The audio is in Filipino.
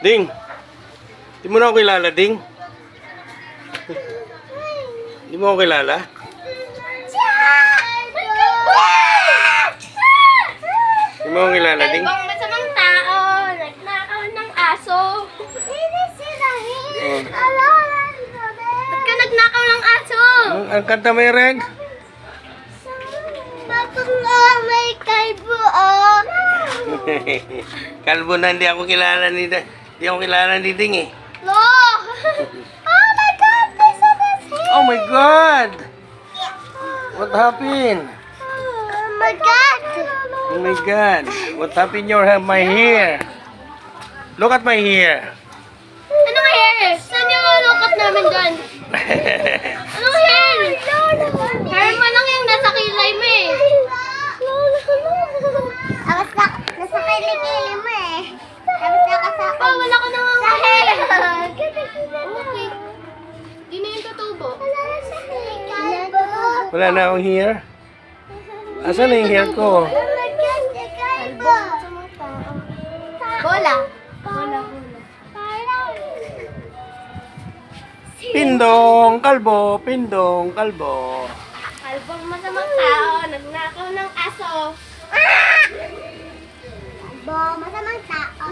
Ding, di mo na ako kilala, Ding. Di mo ako kilala? Di mo ako kilala, Ding? Ibang masamang tao, nagnakaw ng aso. Oh. Ba't ka nagnakaw ng aso? Ang kanta mo yung Reg? Bakit nga may kalbo, oh? Kalbo na, hindi ako kilala ni Ding eh. No! Oh my God! There's a mistake! Oh my God! What happened? Oh my God! Oh my God! What happened my hair? Look at my hair. Anong hair? Saan yung lukot namin doon? Anong hair? Hair mo lang yung nasa kilay mo eh. Nasa kilikili mo eh. Tapos nakasakal. Oh, wala ka nang hair. Okay. Di na yung tutubo. Wala na akong hair. Asan na yung hair ko? Bola. Bola. Pindong kalbo, pindong kalbo. Kalbong masamang tao, nagnakaw ng aso. Masamang tao.